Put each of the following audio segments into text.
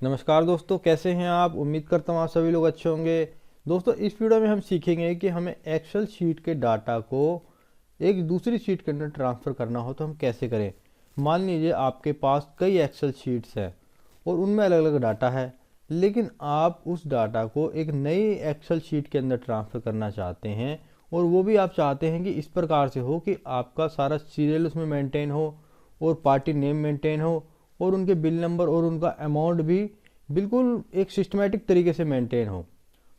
नमस्कार दोस्तों, कैसे हैं आप। उम्मीद करता हूँ आप सभी लोग अच्छे होंगे। दोस्तों, इस वीडियो में हम सीखेंगे कि हमें एक्सेल शीट के डाटा को एक दूसरी शीट के अंदर ट्रांसफ़र करना हो तो हम कैसे करें। मान लीजिए आपके पास कई एक्सेल शीट्स हैं और उनमें अलग अलग डाटा है, लेकिन आप उस डाटा को एक नई एक्सेल शीट के अंदर ट्रांसफ़र करना चाहते हैं और वो भी आप चाहते हैं कि इस प्रकार से हो कि आपका सारा सीरियल उसमें मेंटेन हो और पार्टी नेम मेंटेन हो और उनके बिल नंबर और उनका अमाउंट भी बिल्कुल एक सिस्टमेटिक तरीके से मेंटेन हो।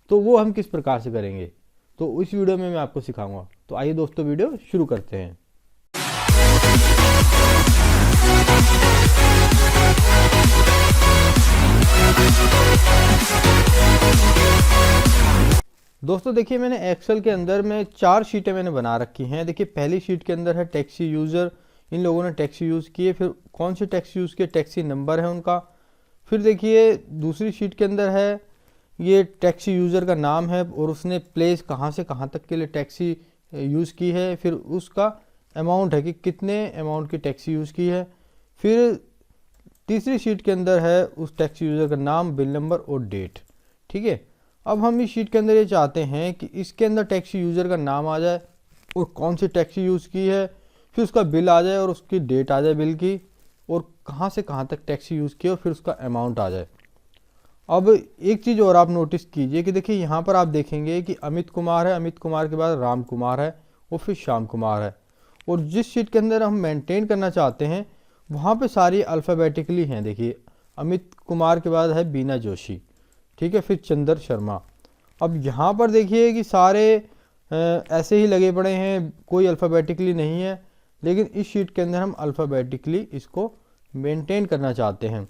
तो वो हम किस प्रकार से करेंगे, तो इस वीडियो में मैं आपको सिखाऊंगा। तो आइए दोस्तों, वीडियो शुरू करते हैं। दोस्तों देखिए, मैंने एक्सेल के अंदर में 4 शीटें मैंने बना रखी हैं। देखिए, पहली शीट के अंदर है टैक्सी यूज़र, इन लोगों ने टैक्सी यूज़ किए, फिर कौन सी टैक्सी यूज़ किए, टैक्सी नंबर है उनका। फिर देखिए दूसरी शीट के अंदर है ये टैक्सी यूज़र का नाम है और उसने प्लेस कहाँ से कहाँ तक के लिए टैक्सी यूज़ की है। फिर उसका अमाउंट है कि कितने अमाउंट की टैक्सी यूज़ की है। फिर तीसरी शीट के अंदर है उस टैक्सी यूज़र का नाम, बिल नंबर और डेट। ठीक है, अब हम इस शीट के अंदर ये चाहते हैं कि इसके अंदर टैक्सी यूज़र का नाम आ जाए और कौन सी टैक्सी यूज़ की है, फिर उसका बिल आ जाए और उसकी डेट आ जाए बिल की, और कहाँ से कहाँ तक टैक्सी यूज़ की और फिर उसका अमाउंट आ जाए। अब एक चीज़ और आप नोटिस कीजिए कि देखिए यहाँ पर आप देखेंगे कि अमित कुमार है, अमित कुमार के बाद राम कुमार है और फिर श्याम कुमार है। और जिस शीट के अंदर हम मेंटेन करना चाहते हैं वहाँ पे सारी अल्फ़ाबेटिकली हैं। देखिए, अमित कुमार के बाद है बीना जोशी, ठीक है, फिर चंदर शर्मा। अब यहाँ पर देखिए कि सारे ऐसे ही लगे पड़े हैं, कोई अल्फ़ाबेटिकली नहीं है, लेकिन इस शीट के अंदर हम अल्फ़ाबेटिकली इसको मेंटेन करना चाहते हैं।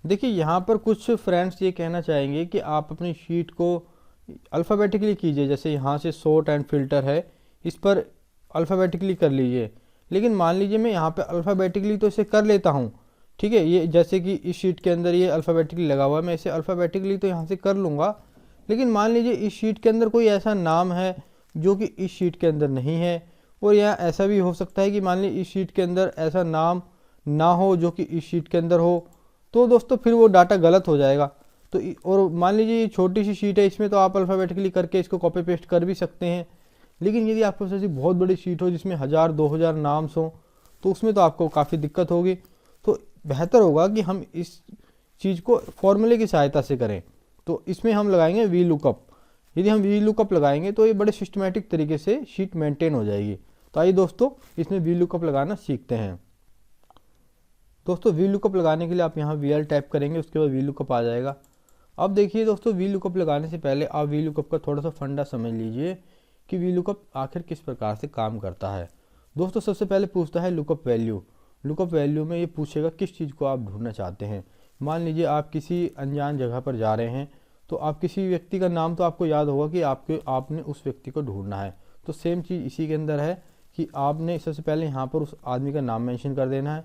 देखिए यहाँ पर कुछ फ्रेंड्स ये कहना चाहेंगे कि आप अपनी शीट को अल्फ़ाबेटिकली कीजिए, जैसे यहाँ से सॉर्ट एंड फिल्टर है, इस पर अल्फ़ाबेटिकली कर लीजिए। लेकिन मान लीजिए मैं यहाँ पे अल्फ़ाबेटिकली तो इसे कर लेता हूँ, ठीक है, ये जैसे कि इस शीट के अंदर ये अल्फ़ाबेटिकली लगा हुआ है, मैं इसे अल्फ़ाबेटिकली तो यहाँ से कर लूँगा। लेकिन मान लीजिए इस शीट के अंदर कोई ऐसा नाम है जो कि इस शीट के अंदर नहीं है, और यहाँ ऐसा भी हो सकता है कि मान लीजिए इस शीट के अंदर ऐसा नाम ना हो जो कि इस शीट के अंदर हो, तो दोस्तों फिर वो डाटा गलत हो जाएगा। तो और मान लीजिए ये छोटी सी शीट है, इसमें तो आप अल्फ़ाबेटिकली करके इसको कॉपी पेस्ट कर भी सकते हैं। लेकिन यदि आपके पास ऐसी बहुत बड़ी शीट हो जिसमें 1000-2000 नाम्स हों, तो उसमें तो आपको काफ़ी दिक्कत होगी। तो बेहतर होगा कि हम इस चीज़ को फॉर्मूले की सहायता से करें। तो इसमें हम लगाएंगे वी लुकअप। यदि हम वी लुकअप लगाएंगे तो ये बड़े सिस्टमेटिक तरीके से शीट मेंटेन हो जाएगी। तो आइए दोस्तों, इसमें वी लुकअप लगाना सीखते हैं। दोस्तों, वी लुकअप लगाने के लिए आप यहाँ वी एल टाइप करेंगे, उसके बाद वी लुकअप आ जाएगा। अब देखिए दोस्तों, वी लुकअप लगाने से पहले आप वी लुकअप का थोड़ा सा फंडा समझ लीजिए कि वी लुकअप आखिर किस प्रकार से काम करता है। दोस्तों, सबसे पहले पूछता है लुकअप वैल्यू। लुकअप वैल्यू में ये पूछेगा किस चीज़ को आप ढूंढना चाहते हैं। मान लीजिए आप किसी अनजान जगह पर जा रहे हैं, तो आप किसी व्यक्ति का नाम तो आपको याद होगा कि आपने उस व्यक्ति को ढूंढना है। तो सेम चीज़ इसी के अंदर है कि आपने सबसे पहले यहाँ पर उस आदमी का नाम मेंशन कर देना है।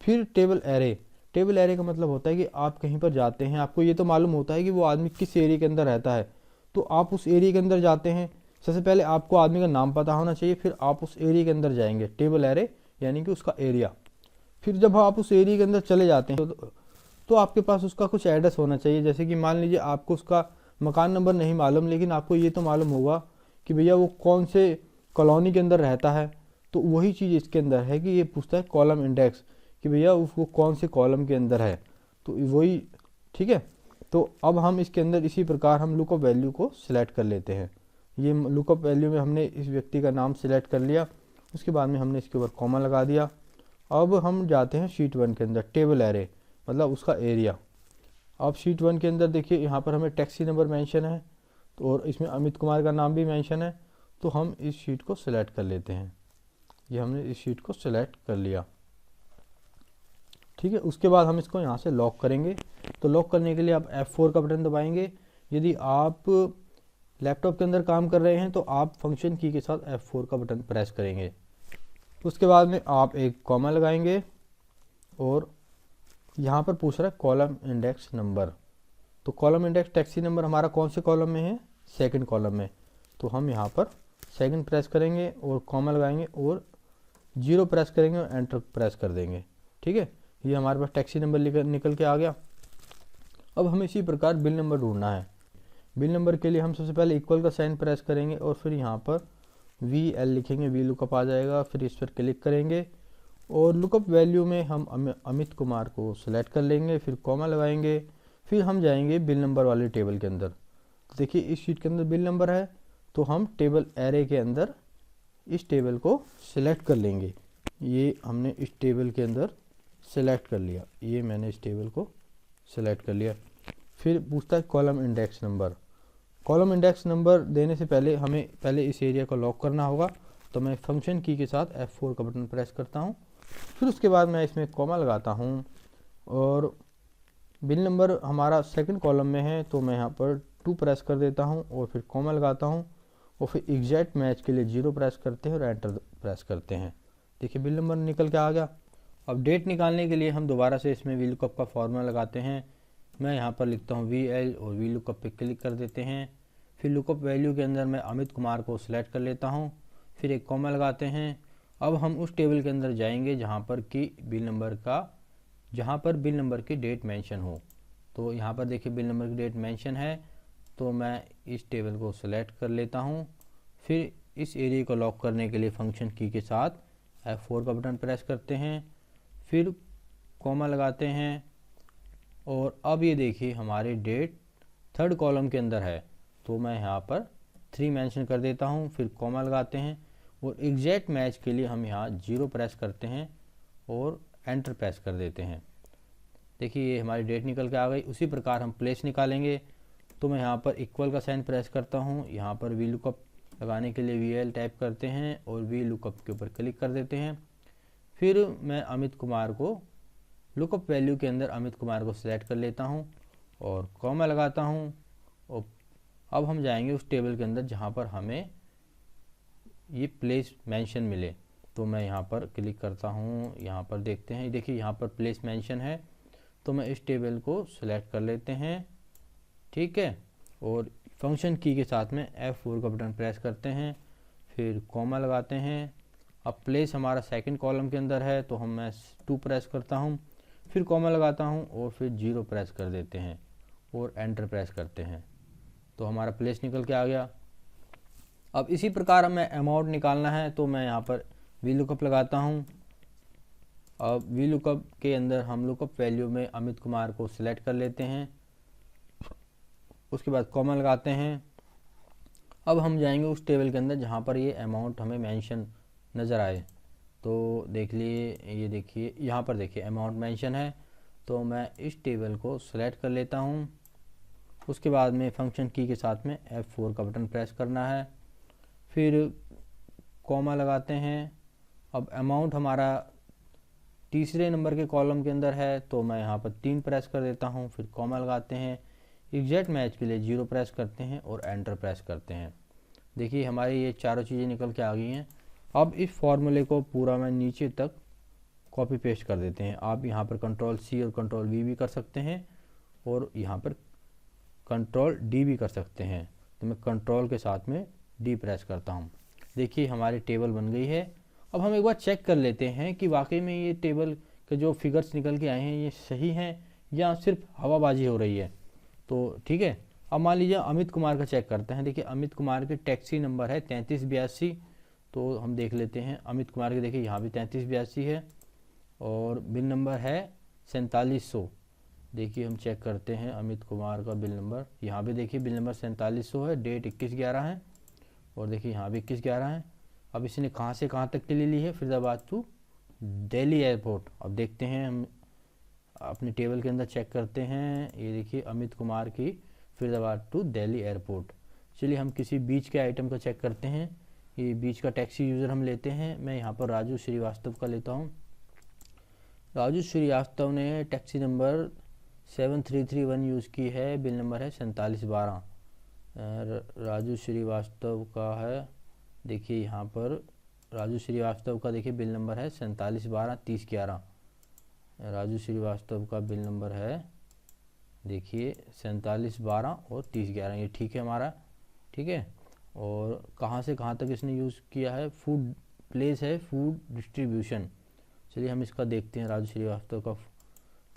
फिर टेबल एरे। टेबल एरे का मतलब होता है कि आप कहीं पर जाते हैं, आपको ये तो मालूम होता है कि वो आदमी किस एरिया के अंदर रहता है, तो आप उस एरिया के अंदर जाते हैं। सबसे पहले आपको आदमी का नाम पता होना चाहिए, फिर आप उस एरिया के अंदर जाएंगे, टेबल एरे यानी कि उसका एरिया। फिर जब आप उस एरिया के अंदर चले जाते हैं तो आपके पास उसका कुछ एड्रेस होना चाहिए। जैसे कि मान लीजिए आपको उसका मकान नंबर नहीं मालूम, लेकिन आपको ये तो मालूम होगा कि भैया वो कौन से कॉलोनी के अंदर रहता है। तो वही चीज़ इसके अंदर है कि ये पूछता है कॉलम इंडेक्स, कि भैया वो कौन से कॉलम के अंदर है। तो वही, ठीक है। तो अब हम इसके अंदर इसी प्रकार हम लुकअप वैल्यू को सिलेक्ट कर लेते हैं। ये लुकअप वैल्यू में हमने इस व्यक्ति का नाम सिलेक्ट कर लिया, उसके बाद में हमने इसके ऊपर कॉमा लगा दिया। अब हम जाते हैं शीट 1 के अंदर, टेबल एरे मतलब उसका एरिया। अब शीट 1 के अंदर देखिए यहाँ पर हमें टैक्सी नंबर मेंशन है, तो और इसमें अमित कुमार का नाम भी मेंशन है। तो हम इस शीट को सिलेक्ट कर लेते हैं। ये हमने इस शीट को सिलेक्ट कर लिया, ठीक है। उसके बाद हम इसको यहाँ से लॉक करेंगे। तो लॉक करने के लिए आप F4 का बटन दबाएंगे। यदि आप लैपटॉप के अंदर काम कर रहे हैं तो आप फंक्शन की के साथ F4 का बटन प्रेस करेंगे। उसके बाद में आप एक कॉमा लगाएंगे और यहाँ पर पूछ रहा है कॉलम इंडेक्स नंबर। तो कॉलम इंडेक्स टैक्सी नंबर हमारा कौन से कॉलम में है, सेकंड कॉलम में। तो हम यहाँ पर सेकंड प्रेस करेंगे और कॉमा लगाएंगे और 0 प्रेस करेंगे और एंटर प्रेस कर देंगे, ठीक है। ये हमारे पास टैक्सी नंबर निकल के आ गया। अब हमें इसी प्रकार बिल नंबर ढूंढना है। बिल नंबर के लिए हम सबसे पहले इक्वल का साइन प्रेस करेंगे और फिर यहाँ पर VL लिखेंगे, वी लुकअप आ जाएगा। फिर इस पर क्लिक करेंगे और लुकअप वैल्यू में हम अमित कुमार को सिलेक्ट कर लेंगे, फिर कॉमा लगाएंगे। फिर हम जाएंगे बिल नंबर वाले टेबल के अंदर। देखिए इस शीट के अंदर बिल नंबर है, तो हम टेबल एरे के अंदर इस टेबल को सिलेक्ट कर लेंगे। ये हमने इस टेबल के अंदर सेलेक्ट कर लिया, ये मैंने इस टेबल को सेलेक्ट कर लिया। फिर पूछता है column index number. Column index number देने से पहले हमें पहले इस एरिया को लॉक करना होगा, तो मैं फंक्शन की के साथ F4 का बटन प्रेस करता हूँ। फिर उसके बाद मैं इसमें कॉमा लगाता हूँ और बिल नंबर हमारा सेकंड कॉलम में है, तो मैं यहाँ पर 2 प्रेस कर देता हूँ और फिर कॉमा लगाता हूँ और फिर एग्जैक्ट मैच के लिए 0 प्रेस करते हैं और एंटर प्रेस करते हैं। देखिए बिल नंबर निकल के आ गया। अब डेट निकालने के लिए हम दोबारा से इसमें वी लुकअप का फॉर्मूला लगाते हैं। मैं यहाँ पर लिखता हूँ VL और वी लुकअप पे क्लिक कर देते हैं। फिर लुकअप वैल्यू के अंदर मैं अमित कुमार को सिलेक्ट कर लेता हूँ, फिर एक कॉमा लगाते हैं। अब हम उस टेबल के अंदर जाएंगे जहाँ पर बिल नंबर की डेट मेंशन हो। तो यहाँ पर देखिए बिल नंबर की डेट मेंशन है, तो मैं इस टेबल को सिलेक्ट कर लेता हूँ। फिर इस एरिया को लॉक करने के लिए फंक्शन की के साथ F4 का बटन प्रेस करते हैं, फिर कॉमा लगाते हैं और अब ये देखिए हमारी डेट थर्ड कॉलम के अंदर है, तो मैं यहाँ पर 3 मेंशन कर देता हूँ। फिर कॉमा लगाते हैं और एग्जैक्ट मैच के लिए हम यहाँ 0 प्रेस करते हैं और एंटर प्रेस कर देते हैं। देखिए ये हमारी डेट निकल के आ गई। उसी प्रकार हम प्लेस निकालेंगे, तो मैं यहाँ पर इक्वल का साइन प्रेस करता हूँ। यहाँ पर वी लुकअप लगाने के लिए VL टाइप करते हैं और वी लुकअप के ऊपर क्लिक कर देते हैं। फिर मैं अमित कुमार को लुकअप वैल्यू के अंदर अमित कुमार को सिलेक्ट कर लेता हूँ और कॉमा लगाता हूँ। और अब हम जाएंगे उस टेबल के अंदर जहाँ पर हमें ये प्लेस मेंशन मिले, तो मैं यहाँ पर क्लिक करता हूँ। यहाँ पर देखते हैं, देखिए यहाँ पर प्लेस मेंशन है, तो मैं इस टेबल को सिलेक्ट कर लेते हैं, ठीक है। और फंक्शन की के साथ में F4 का बटन प्रेस करते हैं, फिर कॉमा लगाते हैं। अब प्लेस हमारा सेकंड कॉलम के अंदर है, तो मैं 2 प्रेस करता हूँ, फिर कॉमा लगाता हूँ और फिर 0 प्रेस कर देते हैं और एंटर प्रेस करते हैं, तो हमारा प्लेस निकल के आ गया। अब इसी प्रकार हमें अमाउंट निकालना है, तो मैं यहाँ पर वी लुकअप लगाता हूँ। अब वी लुकअप के अंदर हम लुकअप वैल्यू में अमित कुमार को सिलेक्ट कर लेते हैं, उसके बाद कॉमा लगाते हैं। अब हम जाएंगे उस टेबल के अंदर जहाँ पर ये अमाउंट हमें मेंशन नज़र आए, तो देख लिए, ये देखिए यहाँ पर देखिए अमाउंट मेंशन है, तो मैं इस टेबल को सिलेक्ट कर लेता हूँ। उसके बाद में फंक्शन की के साथ में F4 का बटन प्रेस करना है, फिर कॉमा लगाते हैं। अब अमाउंट हमारा तीसरे नंबर के कॉलम के अंदर है, तो मैं यहाँ पर 3 प्रेस कर देता हूँ, फिर कॉमा लगाते हैं। एग्जैक्ट मैच के लिए 0 प्रेस करते हैं और एंटर प्रेस करते हैं। देखिए हमारी ये चारों चीज़ें निकल के आ गई हैं। अब इस फॉर्मूले को पूरा मैं नीचे तक कॉपी पेस्ट कर देते हैं। आप यहाँ पर Ctrl+C और Ctrl+V भी कर सकते हैं और यहाँ पर Ctrl+D भी कर सकते हैं, तो मैं कंट्रोल के साथ में D प्रेस करता हूँ। देखिए हमारी टेबल बन गई है। अब हम एक बार चेक कर लेते हैं कि वाकई में ये टेबल के जो फिगर्स निकल के आए हैं ये सही हैं या सिर्फ हवाबाजी हो रही है। तो ठीक है, अब मान लीजिए अमित कुमार का चेक करते हैं। देखिए अमित कुमार के टैक्सी नंबर है 3382, तो हम देख लेते हैं अमित कुमार के। देखिए यहाँ भी 3382 है और बिल नंबर है 4700। देखिए हम चेक करते हैं अमित कुमार का बिल नंबर, यहाँ भी देखिए बिल नंबर 4700 है, डेट 21/11 है और देखिए यहाँ भी 21/11 है। अब इसने कहाँ से कहाँ तक के लिए ली है, फरीदाबाद टू दिल्ली एयरपोर्ट। अब देखते हैं, हम अपने टेबल के अंदर चेक करते हैं। ये देखिए अमित कुमार की फरीदाबाद टू दिल्ली एयरपोर्ट। चलिए हम किसी बीच के आइटम को चेक करते हैं। ये बीच का टैक्सी यूज़र हम लेते हैं। मैं यहाँ पर राजू श्रीवास्तव का लेता हूँ। राजू श्रीवास्तव ने टैक्सी नंबर 7331 यूज़ की है, बिल नंबर है 4712। राजू श्रीवास्तव का है, देखिए यहाँ पर राजू श्रीवास्तव का देखिए बिल नंबर है 4712 30/11। राजू श्रीवास्तव का बिल नंबर है देखिए 4712 और 30/11, ये ठीक है हमारा, ठीक है। और कहाँ से कहाँ तक इसने यूज़ किया है, फूड प्लेस है फूड डिस्ट्रीब्यूशन। चलिए हम इसका देखते हैं, राजू श्रीवास्तव का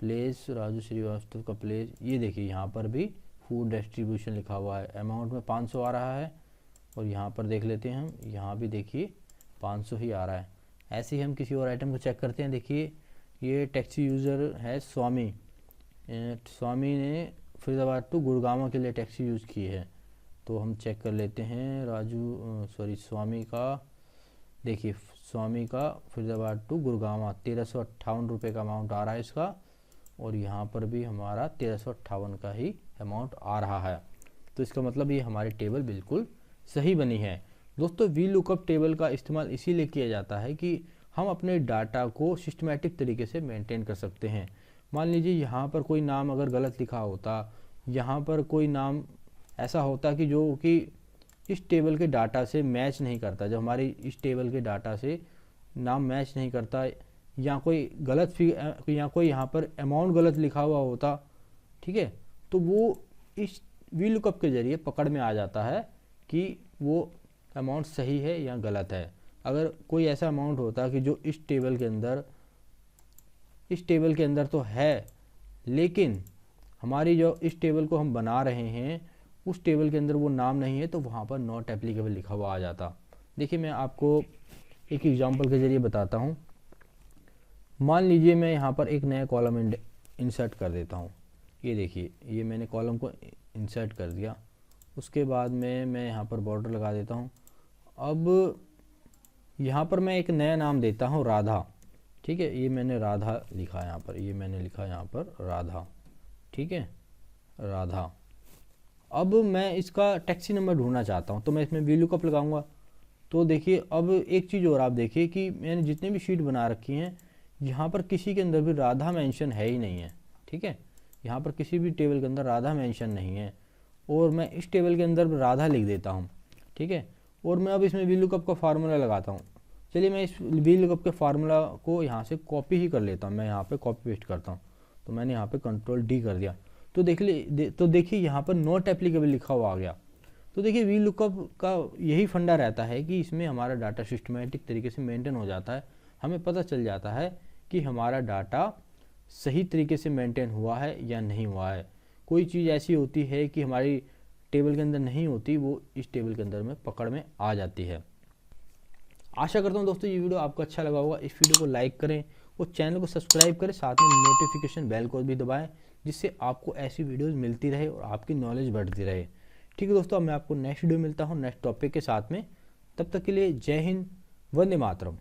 प्लेस राजू श्रीवास्तव का प्लेस, ये देखिए यहाँ पर भी फूड डिस्ट्रीब्यूशन लिखा हुआ है, अमाउंट में 500 आ रहा है। और यहाँ पर देख लेते हैं हम, यहाँ भी देखिए 500 ही आ रहा है। ऐसे ही हम किसी और आइटम को चेक करते हैं। देखिए ये टैक्सी यूज़र है स्वामी, स्वामी ने फरीदाबाद टू गुड़गांव के लिए टैक्सी यूज़ की है। तो हम चेक कर लेते हैं स्वामी का। देखिए स्वामी का फरीदाबाद टू गुड़गांव 1358 रुपये का अमाउंट आ रहा है इसका, और यहाँ पर भी हमारा 1358 का ही अमाउंट आ रहा है। तो इसका मतलब ये हमारी टेबल बिल्कुल सही बनी है। दोस्तों वी लुकअप टेबल का इस्तेमाल इसीलिए किया जाता है कि हम अपने डाटा को सिस्टमेटिक तरीके से मेंटेन कर सकते हैं। मान लीजिए यहाँ पर कोई नाम अगर गलत लिखा होता, यहाँ पर कोई नाम ऐसा होता कि जो कि इस टेबल के डाटा से मैच नहीं करता, जब हमारी इस टेबल के डाटा से नाम मैच नहीं करता, या कोई गलत या कोई यहाँ पर अमाउंट गलत लिखा हुआ होता, ठीक है, तो वो इस वी लुकअप के ज़रिए पकड़ में आ जाता है कि वो अमाउंट सही है या गलत है। अगर कोई ऐसा अमाउंट होता कि जो इस टेबल के अंदर तो है, लेकिन हमारी जो इस टेबल को हम बना रहे हैं उस टेबल के अंदर वो नाम नहीं है, तो वहाँ पर नॉट एप्लीकेबल लिखा हुआ आ जाता। देखिए मैं आपको एक एग्जांपल के ज़रिए बताता हूँ। मान लीजिए मैं यहाँ पर एक नया कॉलम इंसर्ट कर देता हूँ। ये देखिए ये मैंने कॉलम को इंसर्ट कर दिया। उसके बाद में मैं यहाँ पर बॉर्डर लगा देता हूँ। अब यहाँ पर मैं एक नया नाम देता हूँ राधा, ठीक है, ये मैंने राधा लिखा यहाँ पर, ये मैंने लिखा यहाँ पर राधा, ठीक है, राधा। अब मैं इसका टैक्सी नंबर ढूंढना चाहता हूँ, तो मैं इसमें वी लुकअप लगाऊंगा। तो देखिए अब एक चीज़ और आप देखिए कि मैंने जितने भी शीट बना रखी हैं यहाँ पर किसी के अंदर भी राधा मेंशन है ही नहीं है, ठीक है, यहाँ पर किसी भी टेबल के अंदर राधा मेंशन नहीं है। और मैं इस टेबल के अंदर राधा लिख देता हूँ, ठीक है, और मैं अब इसमें वी लुकअप का फार्मूला लगाता हूँ। चलिए मैं इस वी लुकअप के फार्मूला को यहाँ से कॉपी ही कर लेता हूँ। मैं यहाँ पे कॉपी पेस्ट करता हूँ, तो मैंने यहाँ पे Ctrl+D कर दिया। तो देखिए यहाँ पर नॉट एप्लीकेबल लिखा हुआ आ गया। तो देखिए वी लुकअप का यही फंडा रहता है कि इसमें हमारा डाटा सिस्टमेटिक तरीके से मेंटेन हो जाता है। हमें पता चल जाता है कि हमारा डाटा सही तरीके से मेंटेन हुआ है या नहीं हुआ है। कोई चीज़ ऐसी होती है कि हमारी टेबल के अंदर नहीं होती, वो इस टेबल के अंदर में पकड़ में आ जाती है। आशा करता हूँ दोस्तों ये वीडियो आपको अच्छा लगा होगा। इस वीडियो को लाइक करें और चैनल को सब्सक्राइब करें, साथ में नोटिफिकेशन बेल को भी दबाएं, जिससे आपको ऐसी वीडियोस मिलती रहे और आपकी नॉलेज बढ़ती रहे। ठीक है दोस्तों, अब मैं आपको नेक्स्ट वीडियो मिलता हूँ नेक्स्ट टॉपिक के साथ में। तब तक के लिए जय हिंद, वंदे मातरम।